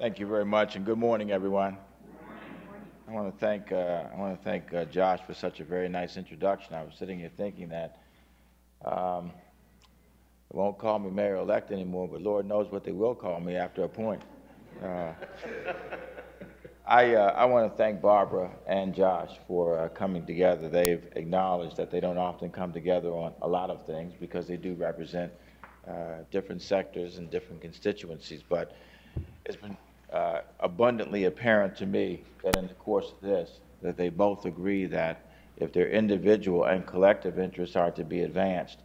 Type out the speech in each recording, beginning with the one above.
Thank you very much, and good morning, everyone. I want to thank Josh for such a very nice introduction. I was sitting here thinking that they won't call me mayor-elect anymore, but Lord knows what they will call me after a point. Uh, I want to thank Barbara and Josh for coming together. They've acknowledged that they don't often come together on a lot of things because they do represent different sectors and different constituencies, but it's been abundantly apparent to me that in the course of this, that they both agree that if their individual and collective interests are to be advanced,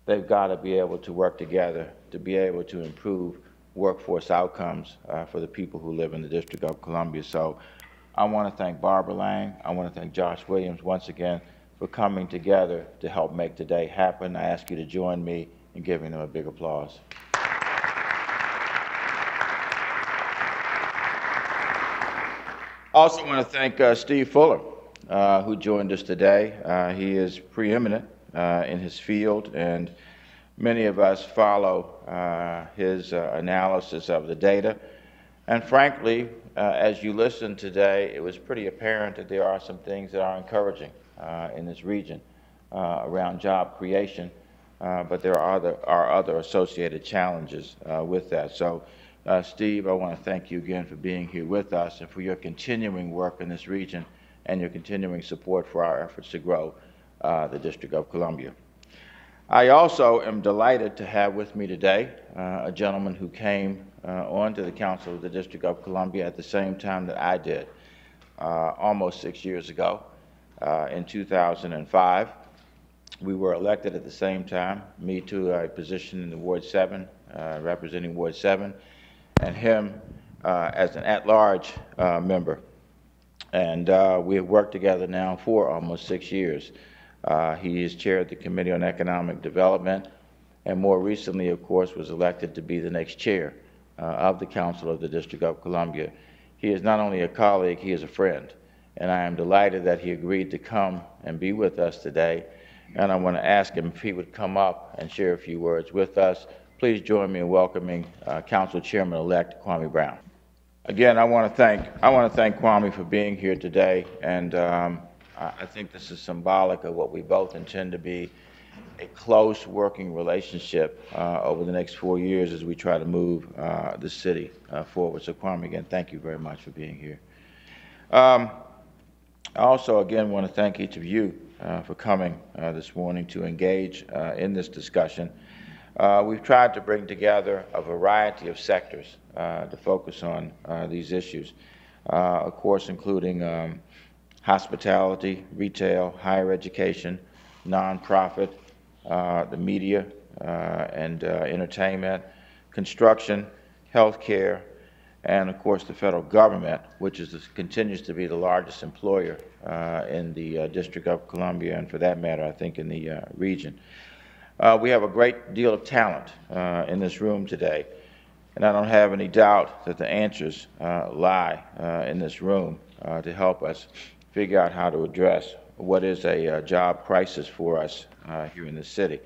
they've got to be able to work together to be able to improve workforce outcomes for the people who live in the District of Columbia. So I want to thank Barbara Lang. I want to thank Josh Williams once again for coming together to help make today happen. I ask you to join me in giving them a big applause. I also want to thank Steve Fuller, who joined us today. He is preeminent in his field, and many of us follow his analysis of the data. And frankly, as you listened today, it was pretty apparent that there are some things that are encouraging in this region around job creation, but there are other associated challenges with that. So, Steve, I want to thank you again for being here with us and for your continuing work in this region and your continuing support for our efforts to grow the District of Columbia. I also am delighted to have with me today a gentleman who came onto the Council of the District of Columbia at the same time that I did, almost 6 years ago, in 2005. We were elected at the same time, me to a position in the Ward 7, representing Ward 7, and him as an at-large member. And we have worked together now for almost 6 years. He has chaired the Committee on Economic Development, and more recently, of course, was elected to be the next chair of the Council of the District of Columbia. He is not only a colleague, he is a friend, and I am delighted that he agreed to come and be with us today. And I want to ask him if he would come up and share a few words with us. Please join me in welcoming Council Chairman-elect Kwame Brown. Again, I want to thank Kwame for being here today, and I think this is symbolic of what we both intend to be a close working relationship over the next 4 years as we try to move the city forward. So, Kwame, again, thank you very much for being here. I also, again, want to thank each of you for coming this morning to engage in this discussion. We've tried to bring together a variety of sectors to focus on these issues, of course, including hospitality, retail, higher education, nonprofit, the media and entertainment, construction, healthcare, and of course the federal government, which continues to be the largest employer in the District of Columbia, and for that matter, I think in the region. We have a great deal of talent in this room today, and I don't have any doubt that the answers lie in this room to help us figure out how to address what is a job crisis for us here in the city.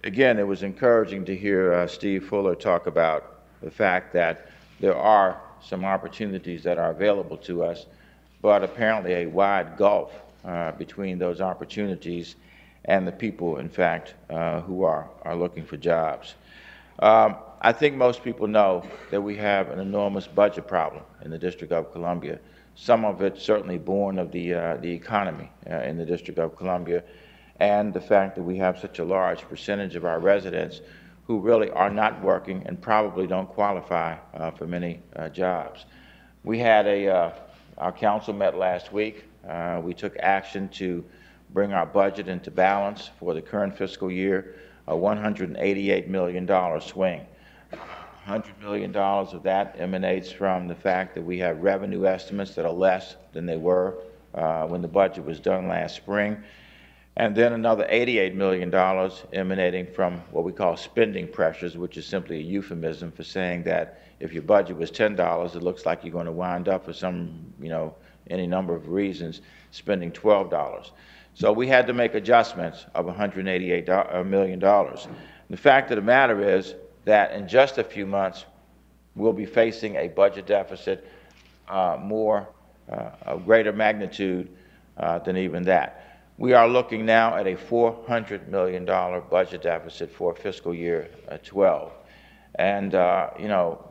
Again, it was encouraging to hear Steve Fuller talk about the fact that there are some opportunities that are available to us, but apparently a wide gulf between those opportunities and the people, in fact, who are looking for jobs. I think most people know that we have an enormous budget problem in the District of Columbia. Some of it certainly born of the economy in the District of Columbia, and the fact that we have such a large percentage of our residents who really are not working and probably don't qualify for many jobs. We had our council met last week. We took action to bring our budget into balance for the current fiscal year, a $188 million swing. $100 million of that emanates from the fact that we have revenue estimates that are less than they were when the budget was done last spring. And then another $88 million emanating from what we call spending pressures, which is simply a euphemism for saying that if your budget was $10, it looks like you're going to wind up for any number of reasons, spending $12. So we had to make adjustments of $188 million. The fact of the matter is that in just a few months, we'll be facing a budget deficit of greater magnitude than even that. We are looking now at a $400 million budget deficit for fiscal year 12. And, you know,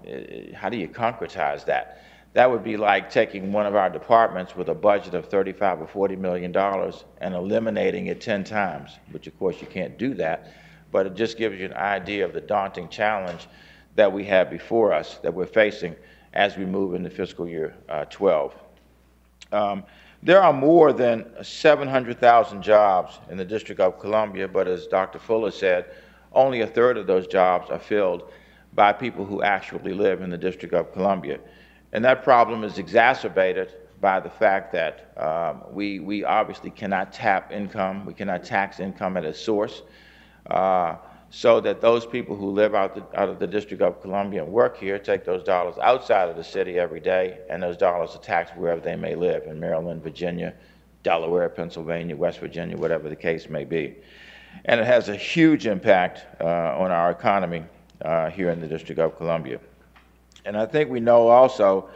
how do you concretize that? That would be like taking one of our departments with a budget of $35 or $40 million and eliminating it 10 times, which of course you can't do that, but it just gives you an idea of the daunting challenge that we have before us, that we're facing as we move into fiscal year 12. There are more than 700,000 jobs in the District of Columbia, but as Dr. Fuller said, only a third of those jobs are filled by people who actually live in the District of Columbia. And that problem is exacerbated by the fact that we obviously cannot tap income, we cannot tax income at its source, so that those people who live out of the District of Columbia and work here take those dollars outside of the city every day, and those dollars are taxed wherever they may live, in Maryland, Virginia, Delaware, Pennsylvania, West Virginia, whatever the case may be. And it has a huge impact on our economy here in the District of Columbia. And I think we know also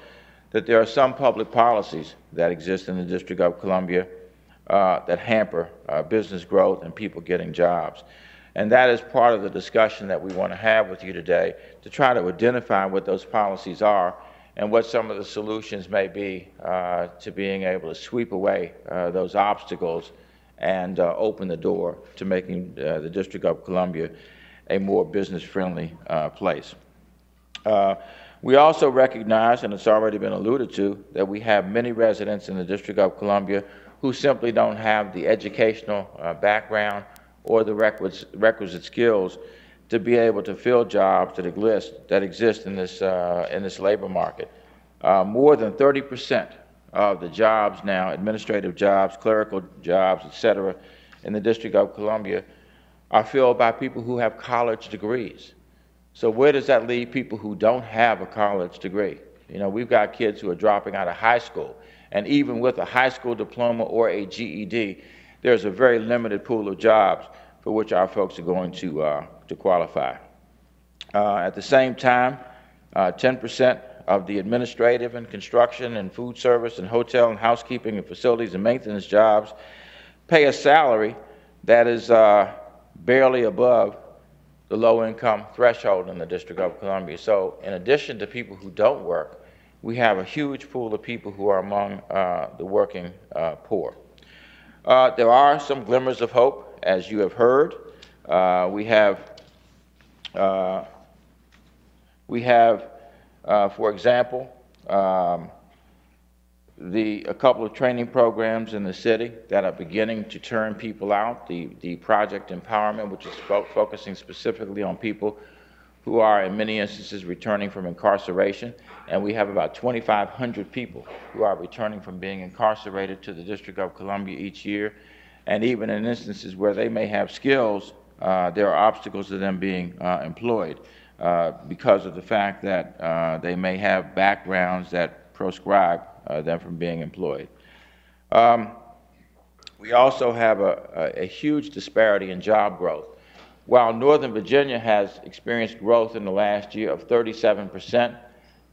that there are some public policies that exist in the District of Columbia that hamper business growth and people getting jobs. And that is part of the discussion that we want to have with you today, to try to identify what those policies are and what some of the solutions may be to being able to sweep away those obstacles and open the door to making the District of Columbia a more business-friendly place. We also recognize, and it's already been alluded to, that we have many residents in the District of Columbia who simply don't have the educational background or the requisite skills to be able to fill jobs that exist in this labor market. More than 30% of the jobs now, administrative jobs, clerical jobs, etc., in the District of Columbia are filled by people who have college degrees. So where does that leave people who don't have a college degree? You know, we've got kids who are dropping out of high school, and even with a high school diploma or a GED, there's a very limited pool of jobs for which our folks are going to qualify. At the same time, 10% of the administrative and construction and food service and hotel and housekeeping and facilities and maintenance jobs pay a salary that is barely above the low-income threshold in the District of Columbia. So in addition to people who don't work, we have a huge pool of people who are among the working poor. There are some glimmers of hope, as you have heard. We have, for example, a couple of training programs in the city that are beginning to turn people out. The Project Empowerment, which is focusing specifically on people who are in many instances returning from incarceration, and we have about 2,500 people who are returning from being incarcerated to the District of Columbia each year. And even in instances where they may have skills, there are obstacles to them being employed because of the fact that they may have backgrounds that proscribe them from being employed. We also have a huge disparity in job growth. While Northern Virginia has experienced growth in the last year of 37%,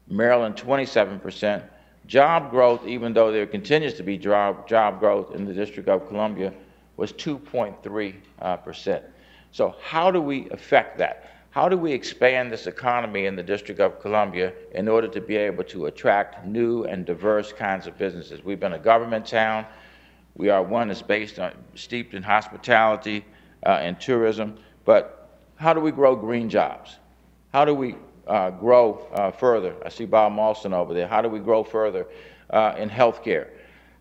Maryland 27%, job growth, even though there continues to be job growth in the District of Columbia, was 2.3%. So how do we affect that? How do we expand this economy in the District of Columbia in order to be able to attract new and diverse kinds of businesses? We've been a government town. We are one that's steeped in hospitality and tourism, but how do we grow green jobs? How do we grow further? I see Bob Malston over there. How do we grow further in healthcare?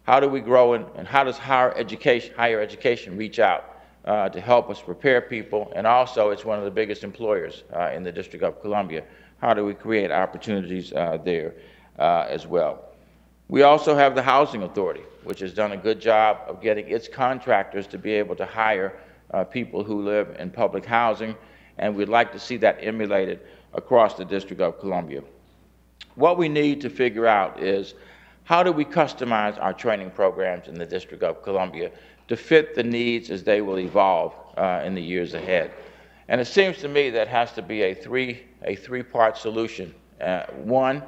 How do we grow and how does higher education reach out to help us prepare people? And also, it's one of the biggest employers in the District of Columbia. How do we create opportunities there as well? We also have the Housing Authority, which has done a good job of getting its contractors to be able to hire people who live in public housing, and we'd like to see that emulated across the District of Columbia. What we need to figure out is, how do we customize our training programs in the District of Columbia to fit the needs as they will evolve in the years ahead? And it seems to me that has to be a three-part solution, One,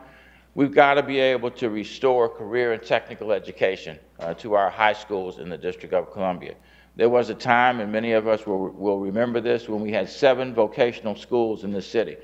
we've got to be able to restore career and technical education to our high schools in the District of Columbia. There was a time, and many of us will remember this, when we had 7 vocational schools in the city.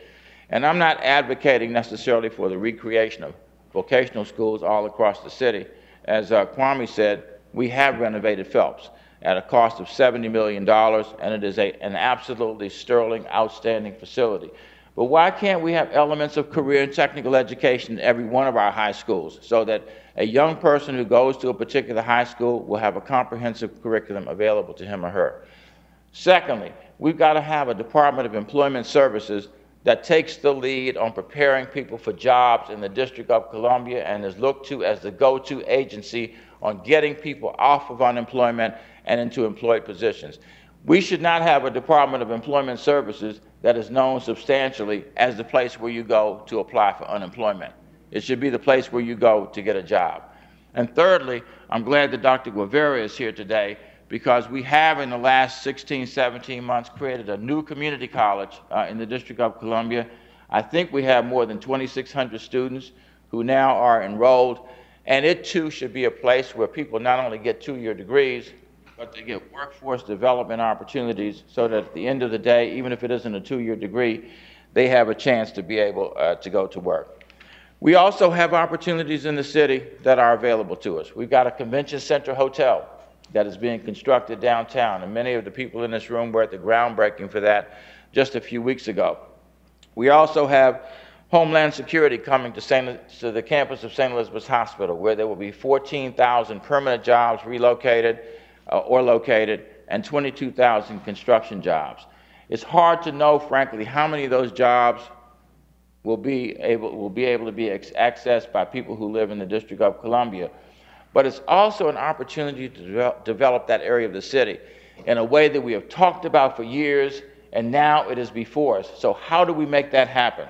And I'm not advocating necessarily for the recreation of vocational schools all across the city. As Kwame said, we have renovated Phelps at a cost of $70 million, and it is an absolutely sterling, outstanding facility. But why can't we have elements of career and technical education in every one of our high schools so that a young person who goes to a particular high school will have a comprehensive curriculum available to him or her? Secondly, we've got to have a Department of Employment Services that takes the lead on preparing people for jobs in the District of Columbia and is looked to as the go-to agency on getting people off of unemployment and into employed positions. We should not have a Department of Employment Services that is known substantially as the place where you go to apply for unemployment. It should be the place where you go to get a job. And thirdly, I'm glad that Dr. Guevara is here today because we have in the last 16, 17 months created a new community college in the District of Columbia. I think we have more than 2,600 students who now are enrolled, and it too should be a place where people not only get 2-year degrees, but they get workforce development opportunities so that at the end of the day, even if it isn't a 2-year degree, they have a chance to be able to go to work. We also have opportunities in the city that are available to us. We've got a convention center hotel that is being constructed downtown, and many of the people in this room were at the groundbreaking for that just a few weeks ago. We also have Homeland Security coming to the campus of St. Elizabeth's Hospital, where there will be 14,000 permanent jobs relocated or located, and 22,000 construction jobs. It's hard to know, frankly, how many of those jobs will be able to be accessed by people who live in the District of Columbia. But it's also an opportunity to develop that area of the city in a way that we have talked about for years, and now it is before us. So how do we make that happen?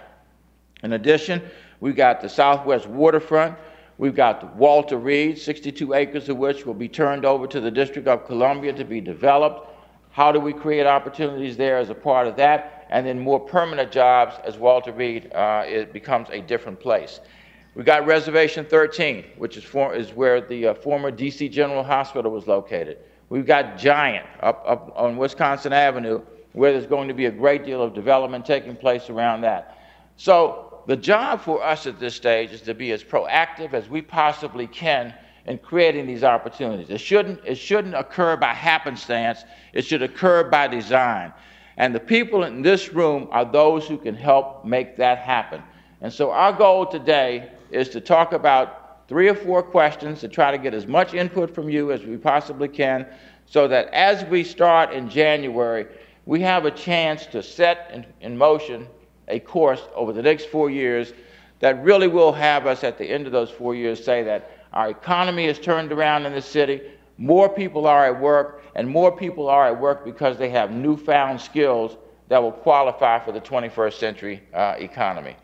In addition, we've got the Southwest Waterfront. We've got Walter Reed, 62 acres of which will be turned over to the District of Columbia to be developed. How do we create opportunities there as a part of that? And then more permanent jobs as Walter Reed it becomes a different place. We've got Reservation 13, which is where the former DC General Hospital was located. We've got Giant up on Wisconsin Avenue, where there's going to be a great deal of development taking place around that. So the job for us at this stage is to be as proactive as we possibly can in creating these opportunities. It shouldn't occur by happenstance. It should occur by design. And the people in this room are those who can help make that happen. And so our goal today is to talk about 3 or 4 questions to try to get as much input from you as we possibly can so that as we start in January, we have a chance to set in motion a course over the next 4 years that really will have us at the end of those 4 years say that our economy is turned around in the city, more people are at work, and more people are at work because they have newfound skills that will qualify for the 21st century economy.